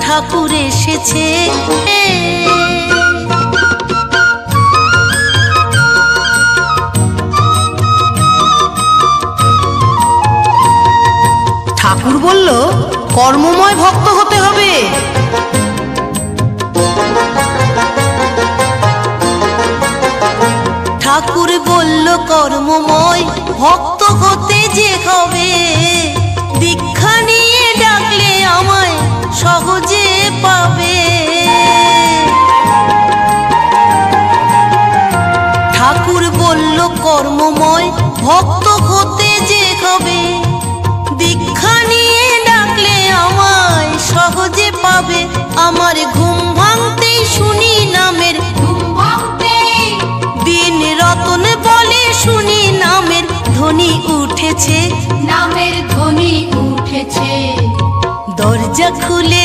ঠাকুর এসেছে। ঠাকুর বলল কর্মময় ভক্ত হতে হবে। ঠাকুর বলল কর্মময় ভক্ত হতে যে হবে, দীক্ষা নিয়ে ডাকলে আমায় সহজে পাবে। ঠাকুর বলল কর্মময় ভক্ত হতে যে হবে, দীক্ষা নিয়ে ডাকলে আমায় সহজে পাবে। আমার ঘুম ভাঙতেই শুনি নামের, দিন রতন বলে শুনি নামের ধ্বনি উঠেছে, নামের ধ্বনি উঠেছে। দরজা খুলে